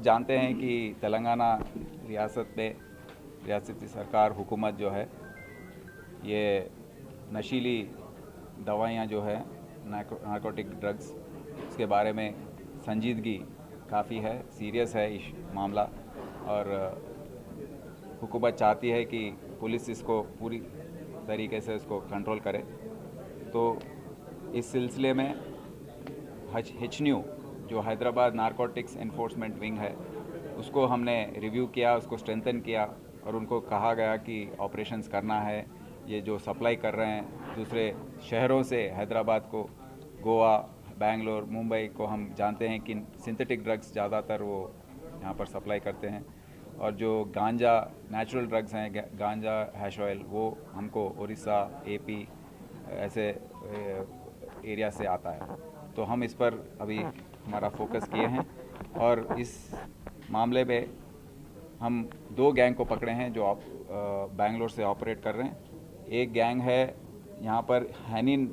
जानते हैं कि तेलंगाना रियासती सरकार हुकूमत जो है ये नशीली दवाइयाँ जो है नारकोटिक ड्रग्स इसके बारे में संजीदगी काफ़ी है, सीरियस है इस मामला। और हुकूमत चाहती है कि पुलिस इसको पूरी तरीके से इसको कंट्रोल करे। तो इस सिलसिले में HNU जो हैदराबाद नारकोटिक्स एनफोर्समेंट विंग है उसको हमने रिव्यू किया, उसको स्ट्रेंथन किया और उनको कहा गया कि ऑपरेशंस करना है। ये जो सप्लाई कर रहे हैं दूसरे शहरों से हैदराबाद को, गोवा, बेंगलोर, मुंबई को, हम जानते हैं कि सिंथेटिक ड्रग्स ज़्यादातर वो यहाँ पर सप्लाई करते हैं। और जो गांजा नेचुरल ड्रग्स हैं, गांजा, हैश ऑयल, वो हमको उड़ीसा, AP ऐसे एरिया से आता है। तो हम इस पर अभी हमारा फोकस किए हैं और इस मामले में हम 2 गैंग को पकड़े हैं जो बेंगलोर से ऑपरेट कर रहे हैं। एक गैंग है यहाँ पर हैनिन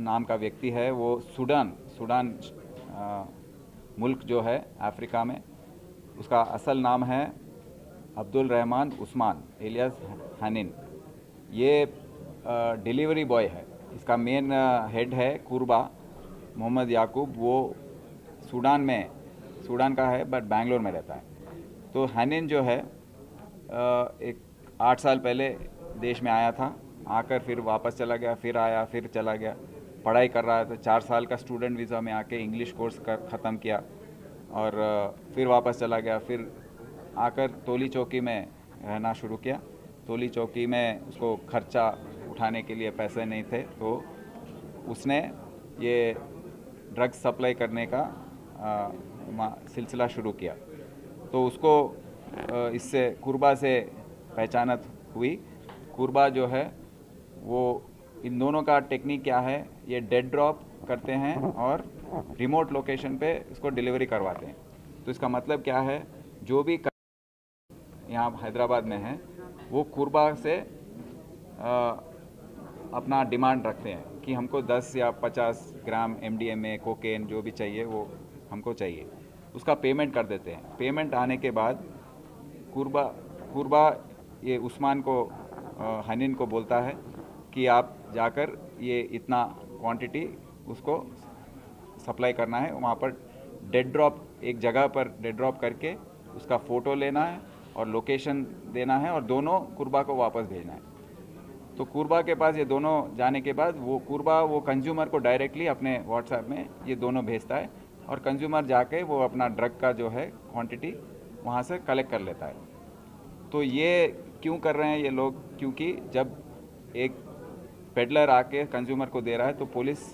नाम का व्यक्ति है, वो सूडान मुल्क जो है अफ्रीका में, उसका असल नाम है अब्दुल रहमान उस्मान एलियास हैनिन। ये डिलीवरी बॉय है। इसका मेन हेड है कुरबा मोहम्मद याकूब, वो सूडान का है बट बेंगलोर में रहता है। तो हैनिन जो है एक 8 साल पहले देश में आया था, आकर फिर वापस चला गया, फिर आया, फिर चला गया, पढ़ाई कर रहा था। 4 साल का स्टूडेंट वीज़ा में आके इंग्लिश कोर्स ख़त्म किया और फिर वापस चला गया। फिर आकर तोली चौकी में रहना शुरू किया। तोली चौकी में उसको खर्चा उठाने के लिए पैसे नहीं थे, तो उसने ये ड्रग्स सप्लाई करने का सिलसिला शुरू किया। तो उसको इससे कुरबा से पहचानत हुई। कुरबा जो है वो, इन दोनों का टेक्निक क्या है, ये डेड ड्रॉप करते हैं और रिमोट लोकेशन पे इसको डिलीवरी करवाते हैं। तो इसका मतलब क्या है, जो भी यहाँ हैदराबाद में है वो कुरबा से अपना डिमांड रखते हैं कि हमको 10 या 50 ग्राम MDMA, कोकेन जो भी चाहिए वो हमको चाहिए। उसका पेमेंट कर देते हैं। पेमेंट आने के बाद कुरबा ये उस्मान को, हनीन को बोलता है कि आप जाकर ये इतना क्वांटिटी उसको सप्लाई करना है। वहाँ पर डेड ड्रॉप, एक जगह पर डेड ड्रॉप करके उसका फ़ोटो लेना है और लोकेशन देना है और दोनों कुरबा को वापस भेजना है। तो कुरबा के पास ये दोनों जाने के बाद वो कंज्यूमर को डायरेक्टली अपने व्हाट्सएप में ये दोनों भेजता है और कंज्यूमर जाके वो अपना ड्रग का जो है क्वांटिटी वहाँ से कलेक्ट कर लेता है। तो ये क्यों कर रहे हैं ये लोग? क्योंकि जब एक पेडलर आके कंज्यूमर को दे रहा है तो पुलिस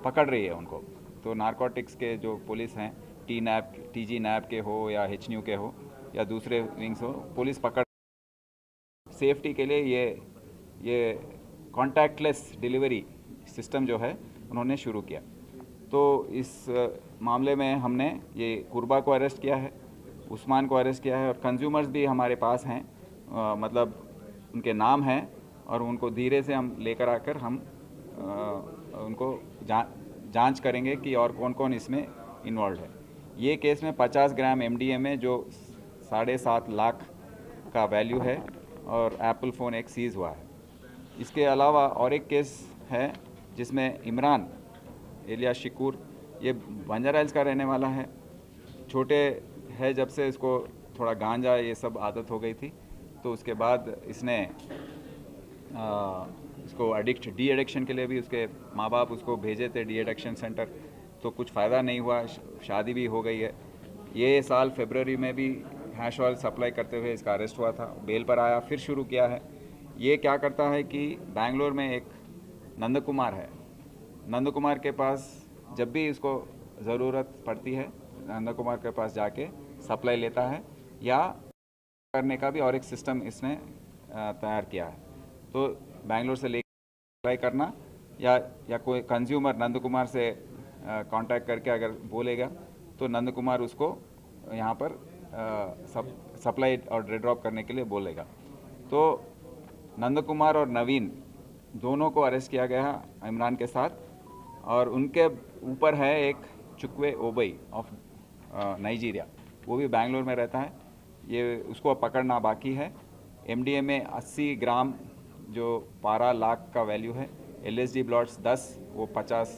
पकड़ रही है उनको। तो नारकोटिक्स के जो पुलिस हैं, TG नैप के हो या HNU के हो या दूसरे विंग्स हो, पुलिस पकड़। सेफ्टी के लिए ये कॉन्टैक्टलेस डिलीवरी सिस्टम जो है उन्होंने शुरू किया। तो इस मामले में हमने ये कुरबा को अरेस्ट किया है, उस्मान को अरेस्ट किया है और कंज्यूमर्स भी हमारे पास हैं, मतलब उनके नाम हैं और उनको धीरे से हम लेकर आकर हम उनको जांच करेंगे कि और कौन कौन इसमें इन्वॉल्व है। ये केस में 50 ग्राम MDMA जो 7.5 लाख का वैल्यू है और एप्पल फ़ोन एक सीज़ हुआ है। इसके अलावा और एक केस है जिसमें इमरान एलियास शिकूर, ये बंजारा हिल्स का रहने वाला है। छोटे है जब से इसको थोड़ा गांजा ये सब आदत हो गई थी, तो उसके बाद इसने इसको डी एडिक्शन के लिए भी उसके माँ बाप उसको भेजे थे डी एडिक्शन सेंटर, तो कुछ फ़ायदा नहीं हुआ, शादी भी हो गई है। ये साल फरवरी में भी हैश ऑयल सप्लाई करते हुए इसका अरेस्ट हुआ था, बेल पर आया, फिर शुरू किया है। ये क्या करता है कि बेंगलोर में एक नंद कुमार है, नंद कुमार के पास जब भी इसको ज़रूरत पड़ती है नंद कुमार के पास जाके सप्लाई लेता है, या करने का भी और एक सिस्टम इसने तैयार किया है। तो बेंगलोर से लेकर सप्लाई करना या कोई कंज्यूमर नंद कुमार से कांटेक्ट करके अगर बोलेगा तो नंद कुमार उसको यहाँ पर सप्लाई और ड्रॉप करने के लिए बोलेगा। तो नंद कुमार और नवीन दोनों को अरेस्ट किया गया है इमरान के साथ, और उनके ऊपर है एक चुकवे ओबई ऑफ नाइजीरिया, वो भी बेंगलोर में रहता है। ये उसको पकड़ना बाकी है। MDMA 80 ग्राम जो 12 लाख का वैल्यू है, LSD ब्लॉट्स 10, वो 50,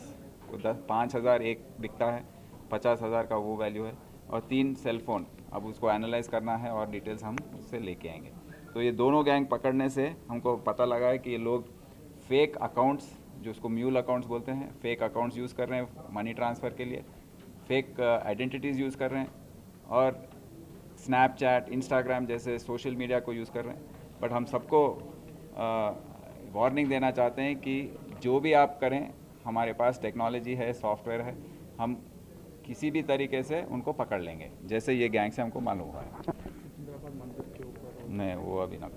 वो 5,000 एक बिकता है, 50,000 का वो वैल्यू है, और 3 सेलफोन। अब उसको एनालाइज करना है और डिटेल्स हम उससे लेके आएंगे। तो ये दोनों गैंग पकड़ने से हमको पता लगा है कि ये लोग फेक अकाउंट्स, जो उसको म्यूल अकाउंट्स बोलते हैं, फेक अकाउंट्स यूज़ कर रहे हैं मनी ट्रांसफ़र के लिए, फेक आइडेंटिटीज़ यूज़ कर रहे हैं, और स्नैपचैट, इंस्टाग्राम जैसे सोशल मीडिया को यूज़ कर रहे हैं। बट हम सबको वार्निंग देना चाहते हैं कि जो भी आप करें, हमारे पास टेक्नोलॉजी है, सॉफ्टवेयर है, हम किसी भी तरीके से उनको पकड़ लेंगे, जैसे ये गैंग से हमको मालूम हुआ है। नहीं, वो अभी ना